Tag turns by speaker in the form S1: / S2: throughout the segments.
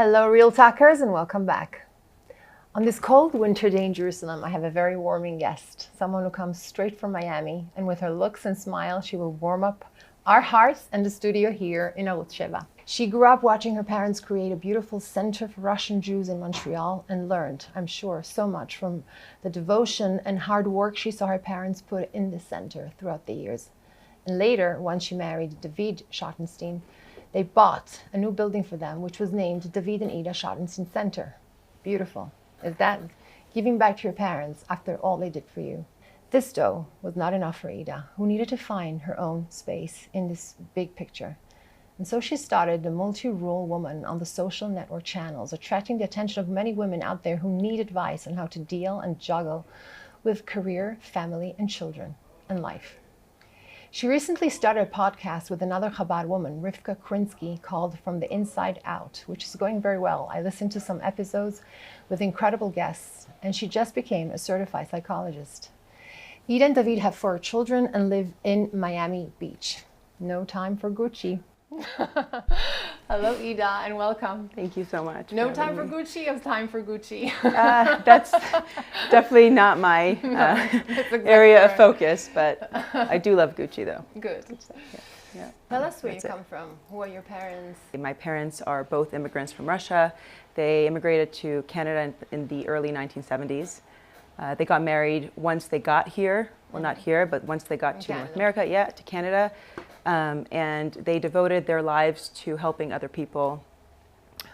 S1: Hello, Real Talkers, and welcome back. On this cold winter day in Jerusalem, I have a very warming guest, someone who comes straight from Miami, and with her looks and smile, she will warm up our hearts and the studio here in Arutz Sheva. She grew up watching her parents create a beautiful center for Russian Jews in Montreal and learned, I'm sure, so much from the devotion and hard work she saw her parents put in the center throughout the years. And later, when she married Eda Schottenstein, they bought a new building for them, which was named David and Eda Schottenstein Center. Beautiful. Is that giving back to your parents after all they did for you? This, though, was not enough for Eda, who needed to find her own space in this big picture. And so she started the multi-role woman on the social network channels, attracting the attention of many women out there who need advice on how to deal and juggle with career, family, and children, and life. She recently started a podcast with another Chabad woman, Rivka Krinsky, called From the Inside Out, which is going very well. I listened to some episodes with incredible guests, and she just became a certified psychologist. Eda and David have 4 children and live in Miami Beach. No time for Gucci. Hello, Eda, and welcome.
S2: Thank you so much.
S1: No time for Gucci, or time for Gucci?
S2: That's definitely not my area of focus, but I do love Gucci, though.
S1: Good.
S2: Yeah.
S1: Tell us where you come from. Who are your parents?
S2: My parents are both immigrants from Russia. They immigrated to Canada in the early 1970s. They got married once they got here. Well, not here, but once they got to North America, to Canada. And they devoted their lives to helping other people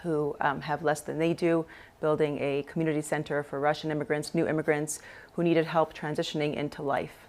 S2: who have less than they do, building a community center for Russian immigrants, new immigrants who needed help transitioning into life.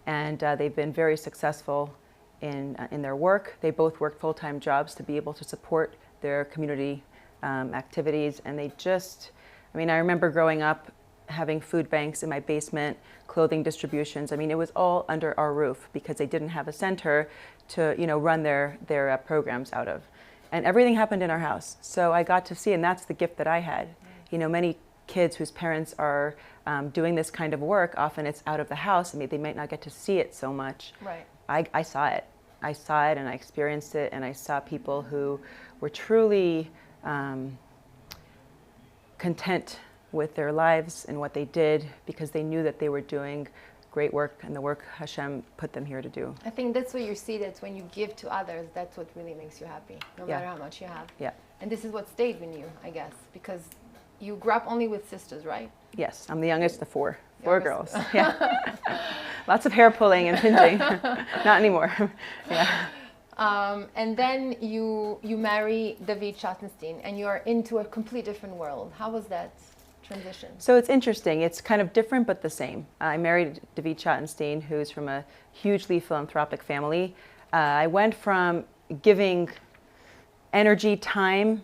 S2: And they've been very successful in their work. They both work full-time jobs to be able to support their community activities. And they just, I remember growing up having food banks in my basement, clothing distributions. It was all under our roof because they didn't have a center to, run their programs out of. And everything happened in our house. So I got to see, and that's the gift that I had. Many kids whose parents are doing this kind of work, often it's out of the house. They might not get to see it so much.
S1: Right.
S2: I saw it. I saw it and I experienced it, and I saw people who were truly content with their lives and what they did because they knew that they were doing great work and the work Hashem put them here to do.
S1: I think that's what you see, that's when you give to others, that's what really makes you happy, no matter how much you have.
S2: Yeah.
S1: And this is what stayed with you, I guess, because you grew up only with sisters, right?
S2: Yes, I'm the youngest of 4 girls. Yeah. Lots of hair pulling and pinching. Not anymore. Yeah.
S1: And then you marry David Schottenstein and you're into a completely different world. How was that transition? So
S2: it's interesting. It's kind of different but the same. I married David Schottenstein, who's from a hugely philanthropic family. I went from giving energy, time,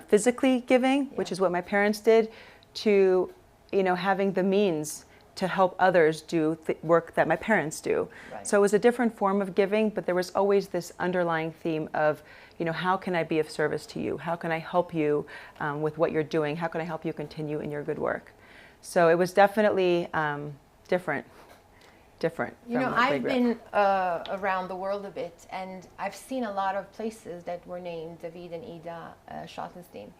S2: physically giving, which is what my parents did, to having the means to help others do work that my parents do. Right. So it was a different form of giving, but there was always this underlying theme of, how can I be of service to you? How can I help you with what you're doing? How can I help you continue in your good work? So it was definitely different.
S1: I've been around the world a bit, and I've seen a lot of places that were named David and Eda Schottenstein.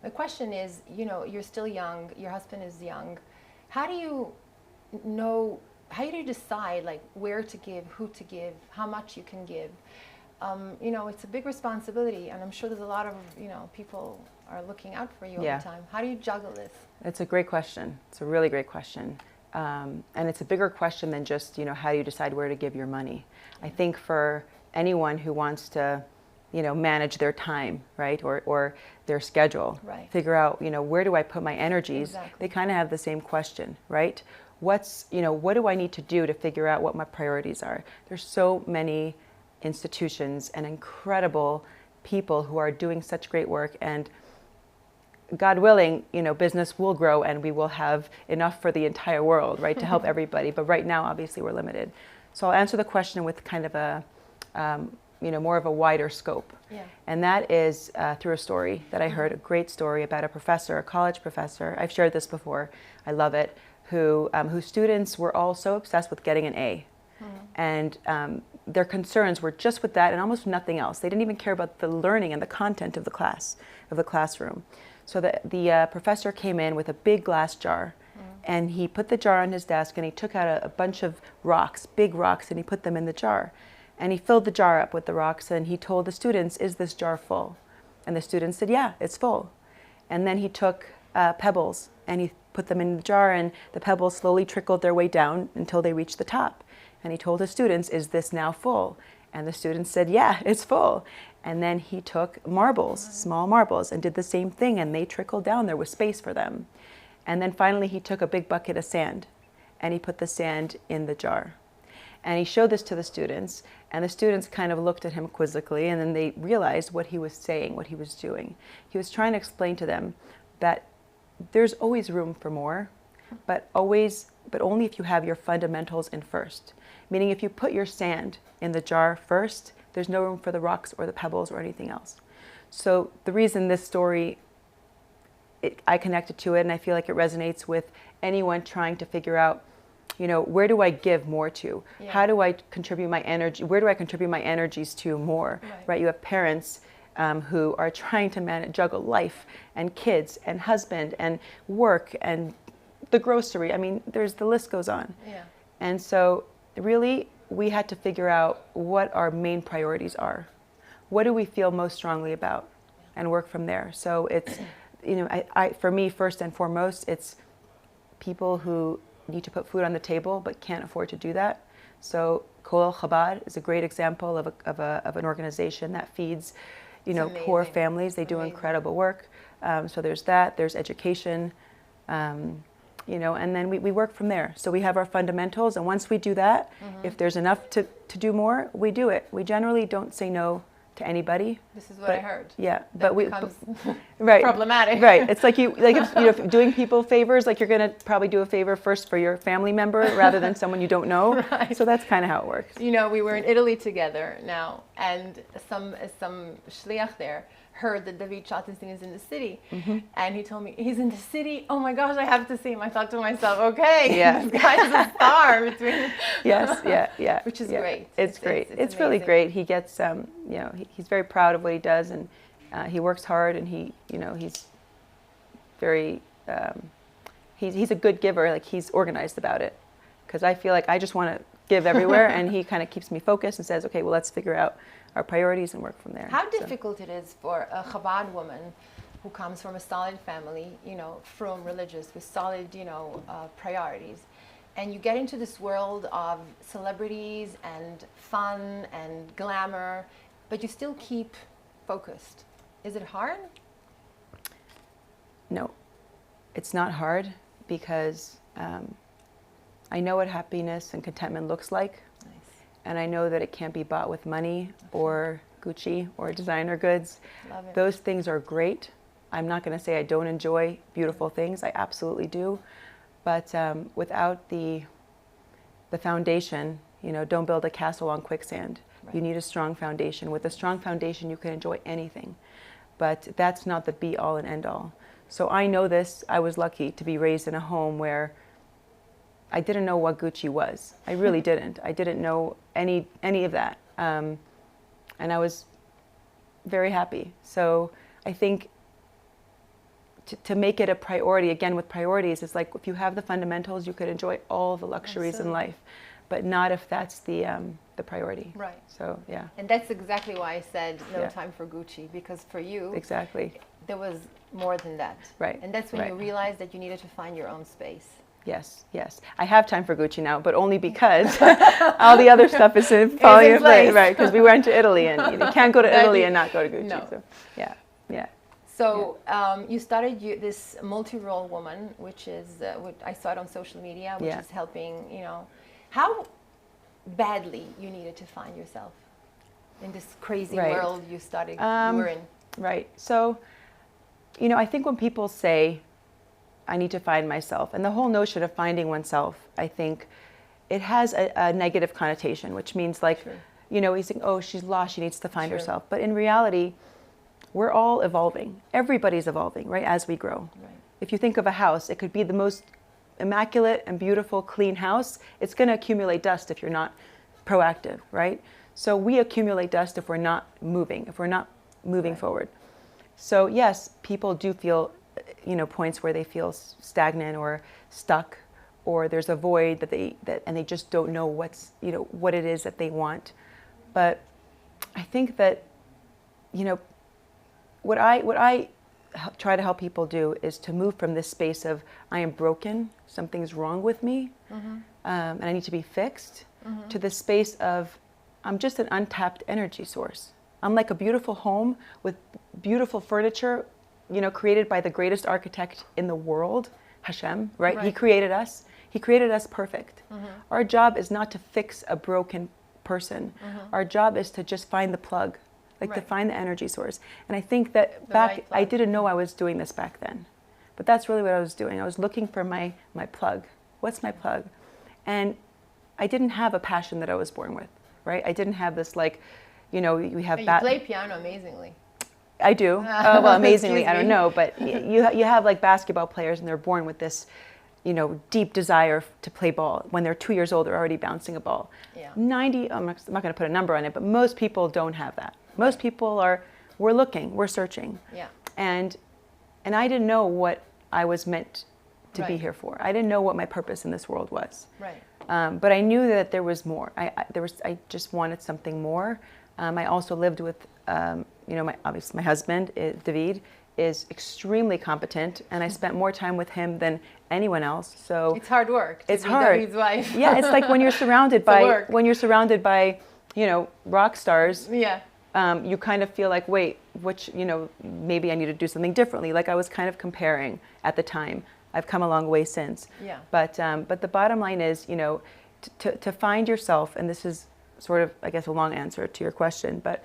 S1: My question is, you're still young, your husband is young. How do you decide where to give, who to give, how much you can give? It's a big responsibility, and I'm sure there's a lot of, people are looking out for you all the time. How do you juggle this?
S2: It's a great question. It's a really great question. And it's a bigger question than just, how do you decide where to give your money? I think for anyone who wants to, manage their time, right? Or their schedule, figure out, where do I put my energies? Exactly. They kind of have the same question, right? What do I need to do to figure out what my priorities are? There's so many institutions and incredible people who are doing such great work, and God willing, business will grow and we will have enough for the entire world, right, to help everybody. But right now, obviously, we're limited. So I'll answer the question with kind of a, more of a wider scope. Yeah. And that is through a story that I heard, a great story about a college professor. I've shared this before. I love it. Whose students were all so obsessed with getting an A. And their concerns were just with that and almost nothing else. They didn't even care about the learning and the content of the class, of the classroom. So the professor came in with a big glass jar, and he put the jar on his desk, and he took out a bunch of rocks, big rocks, and he put them in the jar. And he filled the jar up with the rocks, and he told the students, "Is this jar full?" And the students said, "Yeah, it's full." And then he took pebbles, and he put them in the jar, and the pebbles slowly trickled their way down until they reached the top. And he told his students, "Is this now full?" And the students said, "Yeah, it's full." And then he took marbles, small marbles, and did the same thing, and they trickled down. There was space for them. And then finally he took a big bucket of sand, and he put the sand in the jar. And he showed this to the students, and the students kind of looked at him quizzically, and then they realized what he was saying, what he was doing. He was trying to explain to them that there's always room for more, but only if you have your fundamentals in first. Meaning if you put your sand in the jar first, there's no room for the rocks or the pebbles or anything else. So the reason this story, I connected to it, and I feel like it resonates with anyone trying to figure out, you know, where do I give more to? Yeah. How do I contribute my energy? Where do I contribute my energies to more? Right? You have parents who are trying to juggle life and kids and husband and work and the grocery. I mean, the list goes on. Yeah. And so really, we had to figure out what our main priorities are. What do we feel most strongly about, and work from there. So it's, you know, for me, first and foremost, it's people who need to put food on the table but can't afford to do that. So Kollel Chabad is a great example of an organization that feeds, you know, poor families. They do incredible work. So there's that. There's education. You know, and then we work from there. So we have our fundamentals, and once we do that, if there's enough to do more, we do it. We generally don't say no to anybody.
S1: This is what I heard.
S2: Yeah,
S1: that becomes
S2: right,
S1: problematic.
S2: Right. It's like if doing people favors, like you're going to probably do a favor first for your family member rather than someone you don't know. Right. So that's kind of how it works.
S1: You know, we were in Italy together now, and some shliach there heard that Eda Schottenstein is in the city, and he told me, "He's in the city? Oh my gosh, I have to see him." I thought to myself, okay, this guy's a star between.
S2: Yes,
S1: which is great.
S2: It's great. It's really great. He gets, you know, he's very proud of what he does, and he works hard, and he's very, he's a good giver. Like, he's organized about it, because I feel like I just want to give everywhere, and he kind of keeps me focused and says, "Okay, well, let's figure out our priorities and work from there."
S1: How difficult it is for a Chabad woman who comes from a solid family, you know, from religious, with solid, you know, priorities, and you get into this world of celebrities and fun and glamour, but you still keep focused. Is it hard?
S2: No, it's not hard, because I know what happiness and contentment looks like. And I know that it can't be bought with money or Gucci or designer goods.
S1: Love it.
S2: Those things are great. I'm not going to say I don't enjoy beautiful things. I absolutely do. But without the foundation, you know, don't build a castle on quicksand. Right. You need a strong foundation. With a strong foundation, you can enjoy anything. But that's not the be all and end all. So I know this. I was lucky to be raised in a home where I didn't know what Gucci was. I really didn't. I didn't know any of that. And I was very happy. So I think to make it a priority, again, with priorities, it's like if you have the fundamentals, you could enjoy all the luxuries in life, but not if that's the priority.
S1: Right.
S2: So, yeah.
S1: And that's exactly why I said no time for Gucci, because for you,
S2: exactly,
S1: there was more than that.
S2: Right.
S1: And that's when you realized that you needed to find your own space.
S2: Yes, yes. I have time for Gucci now, but only because all the other stuff is falling in place. Right, because we went to Italy, and you can't go to Italy and not go to Gucci.
S1: No.
S2: So, yeah.
S1: So you started this multi-role woman, which is, I saw it on social media, which is helping, you know. How badly you needed to find yourself in this crazy world you were in?
S2: Right. So, you know, I think when people say, I need to find myself, and the whole notion of finding oneself, I think it has a negative connotation, which means like, you know, he's saying, oh, she's lost, she needs to find herself. But in reality, we're all evolving. Everybody's evolving, right, as we grow. Right. If you think of a house, it could be the most immaculate and beautiful, clean house. It's going to accumulate dust if you're not proactive, right? So we accumulate dust if we're not moving, forward. So yes, people do feel, points where they feel stagnant or stuck, or there's a void and they just don't know what it is that they want. But I think that, what I try to help people do is to move from this space of I am broken, something's wrong with me, and I need to be fixed, to the space of I'm just an untapped energy source. I'm like a beautiful home with beautiful furniture, created by the greatest architect in the world, Hashem, right? He created us. He created us perfect. Our job is not to fix a broken person. Our job is to just find the plug, to find the energy source. And I think that I didn't know I was doing this back then. But that's really what I was doing. I was looking for my plug. What's my plug? And I didn't have a passion that I was born with, right? I didn't have this we have...
S1: You play piano amazingly.
S2: I do. Well, amazingly, I don't know. But you have basketball players and they're born with this, deep desire to play ball. When they're 2 years old, they're already bouncing a ball. Yeah. I'm not going to put a number on it, but most people don't have that. Most people we're looking, we're searching. Yeah. And I didn't know what I was meant to be here for. I didn't know what my purpose in this world was. Right. But I knew that there was more. I just wanted something more. I also lived with, obviously my husband, David, is extremely competent, and I spent more time with him than anyone else. So
S1: it's hard work.
S2: It's hard.
S1: David's wife.
S2: Yeah, it's like when you're surrounded by rock stars. Yeah. You kind of feel like, wait, maybe I need to do something differently. I was kind of comparing at the time. I've come a long way since. Yeah. But the bottom line is, to find yourself, and this is sort of, I guess, a long answer to your question, but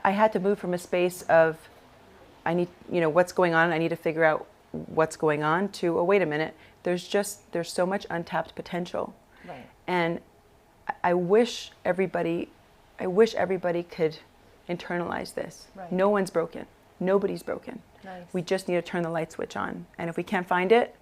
S2: I had to move from a space of, I need, what's going on, I need to figure out what's going on, to, oh, wait a minute, there's so much untapped potential. Right. And I wish everybody could internalize this. Right. No one's broken. Nobody's broken. Nice. We just need to turn the light switch on. And if we can't find it,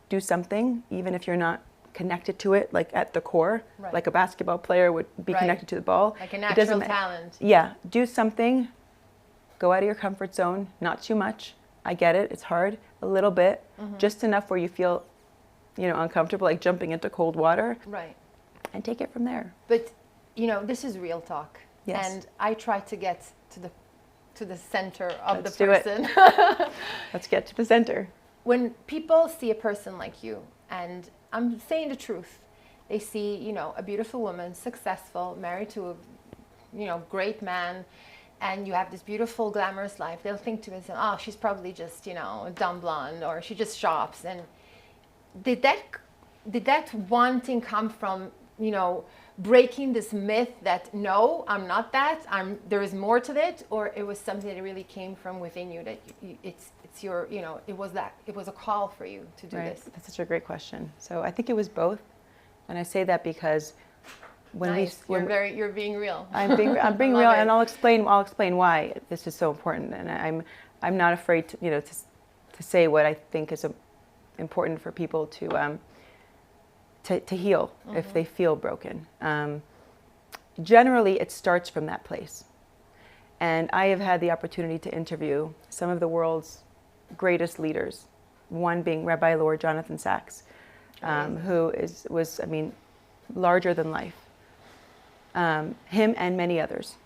S2: do something, even if you're not connected to it, at the core, like a basketball player would be connected to the ball.
S1: Like a natural talent.
S2: Yeah, do something, go out of your comfort zone, not too much. I get it, it's hard, a little bit, just enough where you feel, uncomfortable, like jumping into cold water. Right. And take it from there.
S1: But, this is real talk. Yes. And I try to get to the center of the person.
S2: Let's get to the center.
S1: When people see a person like you, and I'm saying the truth, they see, a beautiful woman, successful, married to a, great man, and you have this beautiful, glamorous life, they'll think to themselves, oh, she's probably just, a dumb blonde, or she just shops. And did that wanting come from, breaking this myth that no, I'm not that, there is more to it, or it was something that really came from within you, that it's your, it was a call for you to do this?
S2: That's such a great question. So I think it was both, and I say that because when
S1: you're being real.
S2: I'm being real, and I'll explain why this is so important, and I'm not afraid to say what I think is important for people to heal if they feel broken. Generally, it starts from that place. And I have had the opportunity to interview some of the world's greatest leaders, one being Rabbi Lord Jonathan Sachs, who was larger than life. Him and many others.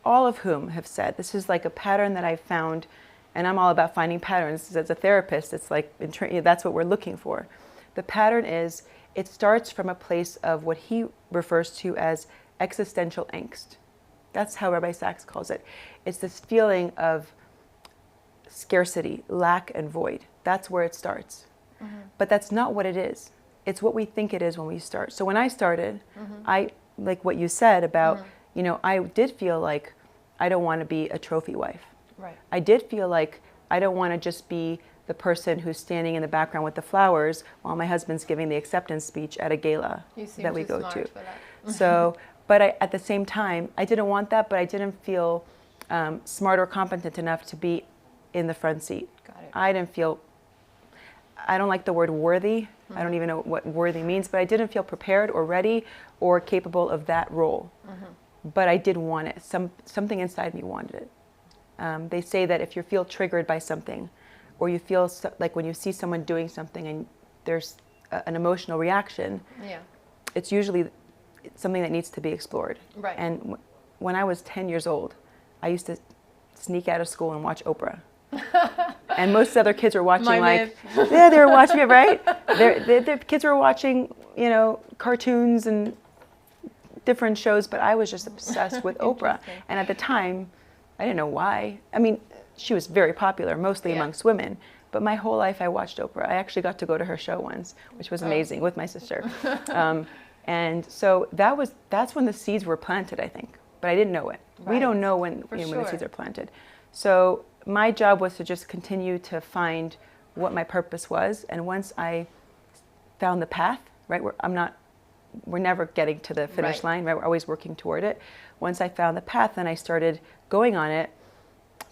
S2: All of whom have said, this is like a pattern that I've found, and I'm all about finding patterns. As a therapist, it's like, that's what we're looking for. The pattern is, it starts from a place of what he refers to as existential angst. That's how Rabbi Sachs calls it. It's this feeling of scarcity, lack, and void. That's where it starts. But that's not what it is. It's what we think it is when we start. So when I started, I, like what you said about, I did feel like I don't want to be a trophy wife. Right. I did feel like I don't want to just be the person who's standing in the background with the flowers while my husband's giving the acceptance speech at a gala that we go to. So, but at the same time, I didn't want that, but I didn't feel smart or competent enough to be in the front seat. Got it. I don't like the word worthy. I don't even know what worthy means, but I didn't feel prepared or ready or capable of that role. But I did want it. Something inside me wanted it. They say that if you feel triggered by something, or you feel like when you see someone doing something and there's an emotional reaction, it's usually something that needs to be explored.
S1: Right.
S2: And when I was 10 years old, I used to sneak out of school and watch Oprah. And most other kids were watching they were watching it, right? Their kids were watching, cartoons and different shows, but I was just obsessed with Oprah. And at the time, I didn't know why. I mean, she was very popular, mostly amongst women. But my whole life I watched Oprah. I actually got to go to her show once, which was amazing, with my sister. And so that's when the seeds were planted, I think. But I didn't know it. Right. We don't know when the seeds are planted. So my job was to just continue to find what my purpose was. And once I found the path, right, we're never getting to the finish line, right? We're always working toward it. Once I found the path and I started going on it,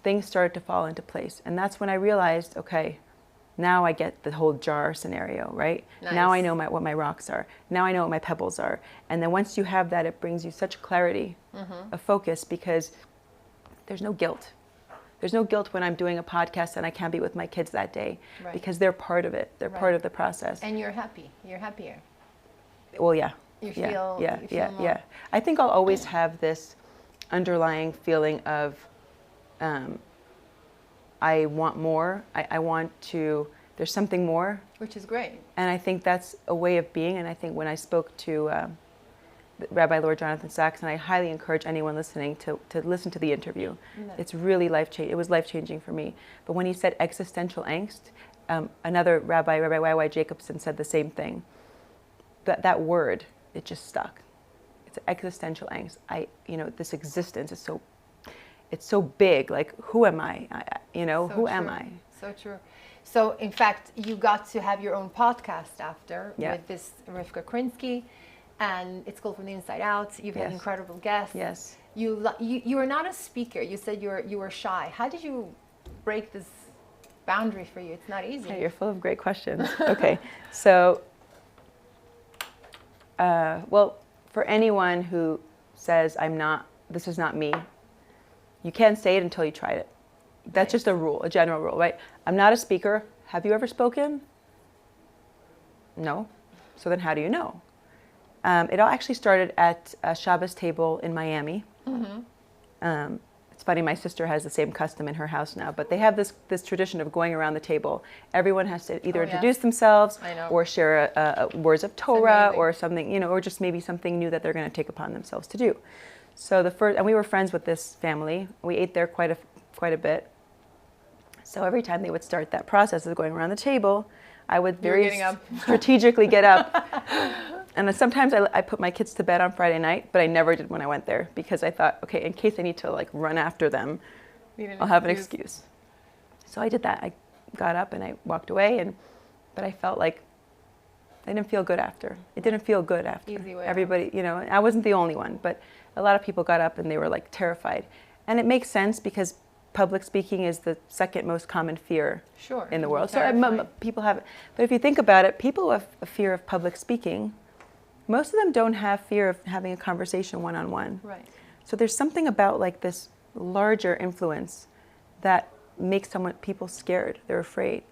S2: things started to fall into place. And that's when I realized, okay, now I get the whole jar scenario, right? Nice. Now I know what my rocks are. Now I know what my pebbles are. And then once you have that, it brings you such clarity of focus, because there's no guilt. There's no guilt when I'm doing a podcast and I can't be with my kids that day, because they're part of it. They're part of the process.
S1: And you're happy. You're happier.
S2: Well, yeah.
S1: You feel
S2: more. I think I'll always have this underlying feeling of I want more. I want to, there's something more.
S1: Which is great.
S2: And I think that's a way of being. And I think when I spoke to Rabbi Lord Jonathan Sachs, and I highly encourage anyone listening to listen to the interview. It's really life-changing. It was life-changing for me. But when he said existential angst, another Rabbi Y.Y. Jacobson, said the same thing. That word, it just stuck. It's existential angst. This existence is it's so big. Like, who am I? Who am I?
S1: So true. So, in fact, you got to have your own podcast after with this Rivka Krinsky, and it's called From the Inside Out. You've had incredible guests.
S2: Yes.
S1: You are not a speaker. You said you were shy. How did you break this boundary for you? It's not easy.
S2: Hey, you're full of great questions. Okay, so. For anyone who says this is not me, you can't say it until you tried it. That's just a rule, a general rule, right? I'm not a speaker. Have you ever spoken? No. So then how do you know? It all actually started at a Shabbos table in Miami. It's funny, my sister has the same custom in her house now, but they have this tradition of going around the table. Everyone has to either introduce themselves or share words of Torah or something, or just maybe something new that they're going to take upon themselves to do. So and we were friends with this family. We ate there quite a bit. So every time they would start that process of going around the table, I would very strategically get up. And sometimes I put my kids to bed on Friday night, but I never did when I went there, because I thought, okay, in case I need to run after them, I'll have an excuse. So I did that. I got up and I walked away, but I felt like I didn't feel good after. It didn't feel good after.
S1: Easy way
S2: Everybody, I wasn't the only one, but a lot of people got up and they were terrified. And it makes sense, because public speaking is the second most common fear in the world. So people have it. But if you think about it, people who have a fear of public speaking, most of them don't have fear of having a conversation one-on-one.
S1: Right.
S2: So there's something about this larger influence that makes people scared. They're afraid.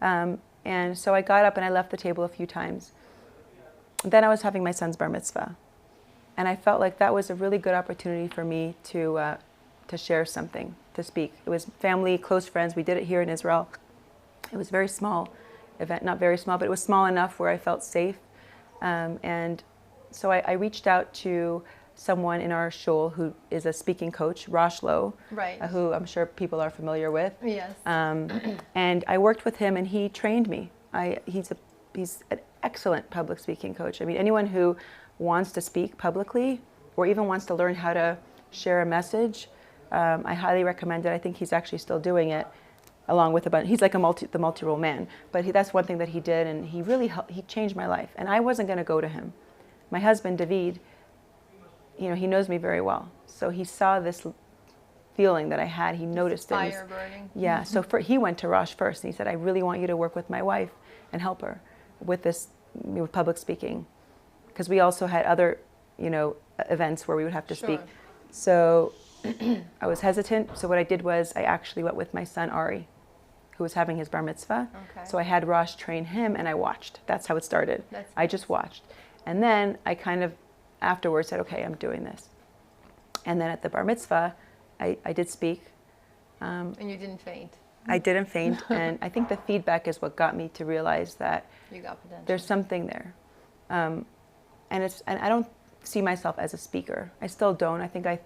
S2: And so I got up and I left the table a few times. Then I was having my son's bar mitzvah. And I felt like that was a really good opportunity for me to share something, to speak. It was family, close friends. We did it here in Israel. It was a very small event, not very small, but it was small enough where I felt safe. And so I reached out to someone in our shul who is a speaking coach, Rosh Lowe, who I'm sure people are familiar with.
S1: Yes.
S2: And I worked with him, and he trained me. He's an excellent public speaking coach. I mean, anyone who wants to speak publicly or even wants to learn how to share a message, I highly recommend it. I think he's actually still doing it, along with he's like the multi-role man. But that's one thing that he did, and he really he changed my life. And I wasn't going to go to him. My husband, David, he knows me very well. So he saw this feeling that I had. He noticed it.
S1: Fire burning.
S2: Yeah. So he went to Rosh first, and he said, I really want you to work with my wife and help her. with with public speaking, because we also had other, events where we would have to speak. So I was hesitant. So what I did was I actually went with my son Ari, who was having his bar mitzvah. So I had Rosh train him, and I watched. That's how it started. I just watched. And then I kind of afterwards said, okay, I'm doing this. And then at the bar mitzvah, I did speak.
S1: And you didn't faint.
S2: I didn't faint. And I think the feedback is what got me to realize that
S1: you got potential.
S2: There's something there. And I don't see myself as a speaker. I still don't. I think I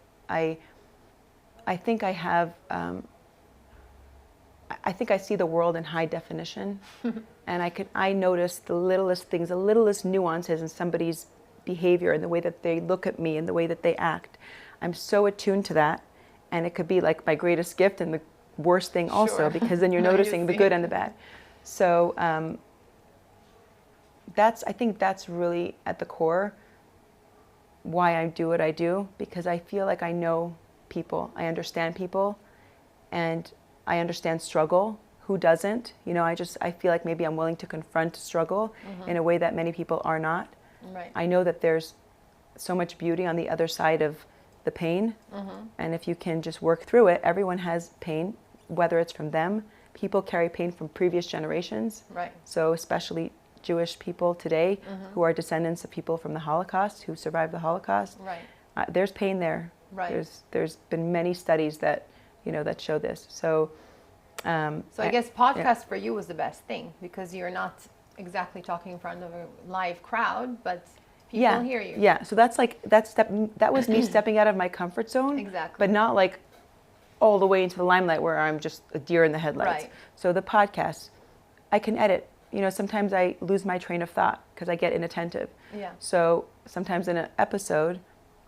S2: have, I think I see the world in high definition, and I notice the littlest things, the littlest nuances in somebody's behavior and the way that they look at me and the way that they act. I'm so attuned to that, and it could be like my greatest gift and the worst thing also, because then you're noticing the good and the bad. So I think that's really at the core why I do what I do, because I feel like I know people, I understand people, and I understand struggle. Who doesn't? I feel like maybe I'm willing to confront struggle in a way that many people are not.
S1: Right.
S2: I know that there's so much beauty on the other side of the pain, and if you can just work through it, everyone has pain, whether it's from them. People carry pain from previous generations.
S1: Right.
S2: So especially Jewish people today who are descendants of people from the Holocaust, who survived the Holocaust.
S1: Right.
S2: There's pain there.
S1: Right.
S2: There's been many studies that that show this. So
S1: I guess podcast for you was the best thing, because you're not exactly talking in front of a live crowd, but people hear you.
S2: Yeah. So that was me stepping out of my comfort zone.
S1: Exactly.
S2: But not like all the way into the limelight where I'm just a deer in the headlights.
S1: Right.
S2: So the podcast, I can edit. Sometimes I lose my train of thought because I get inattentive.
S1: Yeah.
S2: So sometimes in an episode,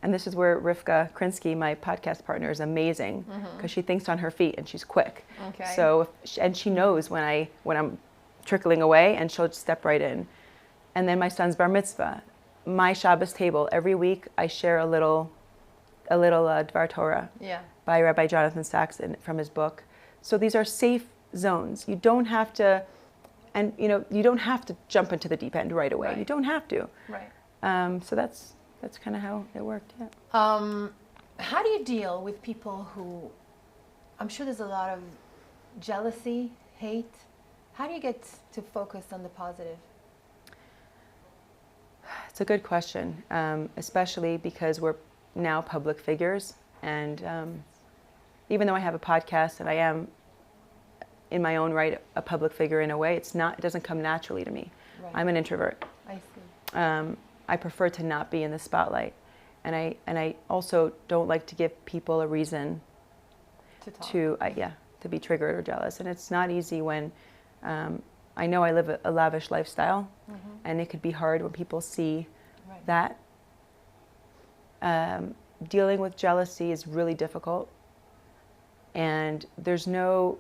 S2: and this is where Rivka Krinsky, my podcast partner, is amazing, because she thinks on her feet and she's quick.
S1: Okay.
S2: So and she knows when I'm trickling away, and she'll step right in. And then my son's bar mitzvah, my Shabbos table. Every week I share a little Dvar Torah by Rabbi Jonathan Saxon from his book. So these are safe zones. You don't have to, and you don't have to jump into the deep end right away.
S1: Right.
S2: You don't have to.
S1: Right.
S2: So that's kind of how it worked. Yeah.
S1: How do you deal with people who, I'm sure there's a lot of jealousy, hate. How do you get to focus on the positive?
S2: It's a good question, especially because we're now public figures, and even though I have a podcast and I am, in my own right, a public figure in a way, it doesn't come naturally to me.
S1: Right.
S2: I'm an introvert.
S1: I see.
S2: I prefer to not be in the spotlight, and I also don't like to give people a reason
S1: To talk.
S2: to be triggered or jealous. And it's not easy when I know I live a lavish lifestyle, and it could be hard when people see that. Dealing with jealousy is really difficult, and there's no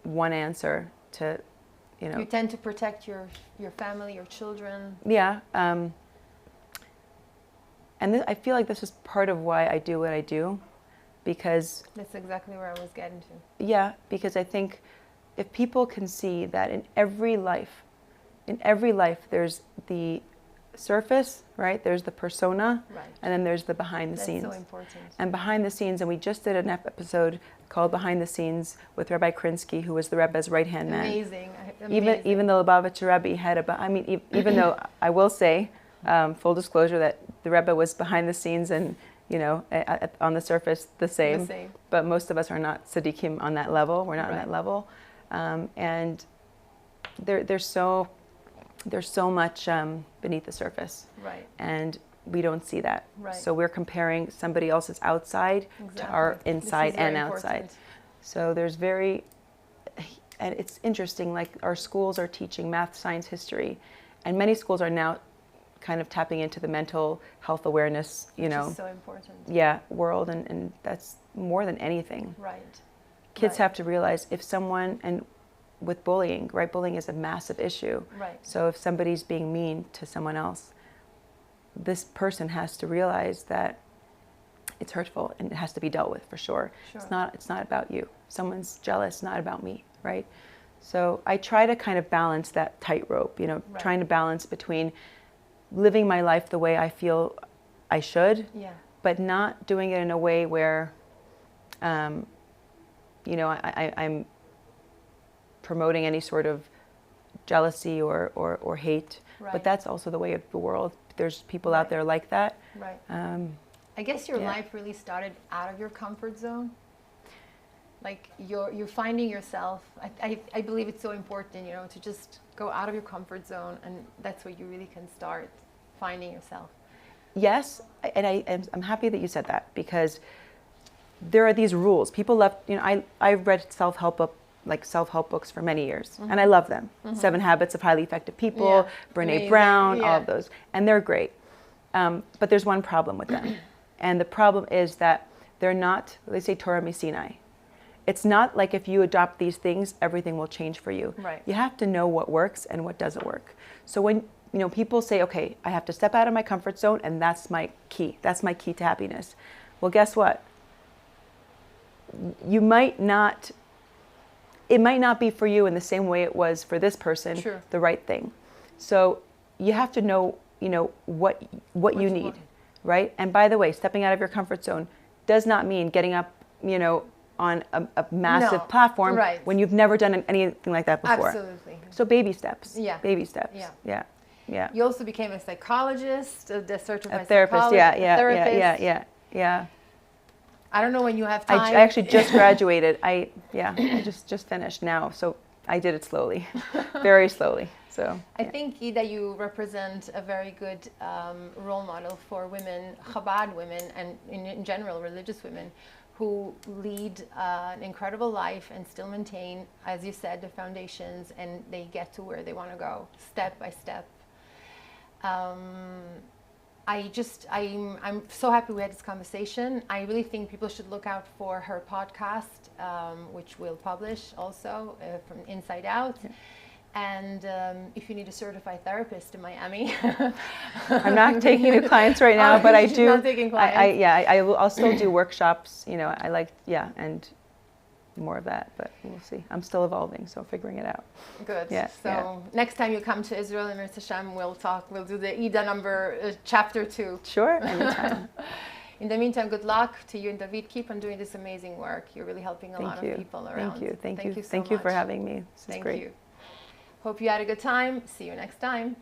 S2: one answer to.
S1: You tend to protect your family, your children.
S2: Yeah. And I feel like this is part of why I do what I do, because...
S1: That's exactly where I was getting to.
S2: Yeah, because I think if people can see that in every life there's the surface, right? There's the persona,
S1: right,
S2: and then there's the behind the
S1: That's
S2: scenes.
S1: so important.
S2: And behind the scenes, and we just did an episode called Behind the Scenes with Rabbi Krinsky, who was the Rebbe's right-hand man.
S1: Amazing.
S2: Even the Lubavitcher Rebbe had even though I will say, full disclosure, that the Rebbe was behind the scenes and, on the surface the same. But most of us are not tzaddikim on that level. We're not on that level. And there's so much beneath the surface.
S1: Right.
S2: And we don't see that.
S1: Right.
S2: So we're comparing somebody else's outside to our inside and outside. So there's and it's interesting, like our schools are teaching math, science, history, and many schools are now kind of tapping into the mental health awareness,
S1: Which is so important.
S2: Yeah, world, and that's more than anything.
S1: Right.
S2: Kids have to realize if someone, and with bullying, right, bullying is a massive issue.
S1: Right.
S2: So if somebody's being mean to someone else, this person has to realize that it's hurtful and it has to be dealt with for sure. It's not about you. If someone's jealous, not about me, right? So I try to kind of balance that tightrope, you know,
S1: Right.
S2: trying to balance between living my life the way I feel I should,
S1: Yeah.
S2: but not doing it in a way where, you know, I'm promoting any sort of jealousy or hate.
S1: Right.
S2: But that's also the way of the world. There's people
S1: Right.
S2: out there like that.
S1: Right.
S2: Um,
S1: I guess your
S2: yeah.
S1: life really started out of your comfort zone. Like you're finding yourself. I believe it's so important, you know, to just go out of your comfort zone, and that's where you really can start finding yourself.
S2: Yes, and I'm happy that you said that, because there are these rules. People love, you know, I've read self-help books for many years, and I love them. 7 Habits of Highly Effective People,
S1: Yeah.
S2: Brene
S1: Amazing.
S2: Brown,
S1: Yeah.
S2: all of those, and they're great. But there's one problem with them, and the problem is that they're not, they say Torah Sinai. It's not like if you adopt these things, everything will change for you.
S1: Right.
S2: You have to know what works and what doesn't work. So when, you know, people say, okay, I have to step out of my comfort zone, and that's my key. That's my key to happiness. Well, guess what? You might not, it might not be for you in the same way it was for this person,
S1: Sure.
S2: the right thing. So you have to know, you know, what you need,
S1: want.
S2: right? And by the way, stepping out of your comfort zone does not mean getting up, you know, on a massive
S1: No.
S2: platform
S1: Right.
S2: when you've never done anything like that before.
S1: Absolutely.
S2: So baby steps.
S1: Yeah.
S2: Baby steps.
S1: Yeah.
S2: Yeah. Yeah.
S1: You also became a psychologist, a certified
S2: A therapist.
S1: psychologist,
S2: Yeah.
S1: therapist.
S2: Yeah.
S1: I don't know when you have time.
S2: I actually just graduated. I just finished now. So I did it slowly, very slowly. So
S1: I think, Eda, you represent a very good role model for women, Chabad women, and in general religious women, who lead an incredible life and still maintain, as you said, the foundations, and they get to where they want to go, step by step. I'm so happy we had this conversation. I really think people should look out for her podcast, which we'll publish also from Inside Out. Yeah. And if you need a certified therapist in Miami,
S2: I'm not taking new clients right now, but I do.
S1: Not taking clients.
S2: I'll still do workshops. You know, I like and more of that, but we'll see. I'm still evolving, so figuring it out.
S1: Good.
S2: Yeah.
S1: So next time you come to Israel and Mirz Hashem, we'll talk. We'll do the Eda number chapter 2.
S2: Sure, anytime.
S1: In the meantime, good luck to you and David. Keep on doing this amazing work. You're really helping a lot of people around.
S2: Thank you.
S1: Thank you so
S2: Thank you
S1: much.
S2: for having me. This is
S1: Thank
S2: great.
S1: you. Hope you had a good time. See you next time.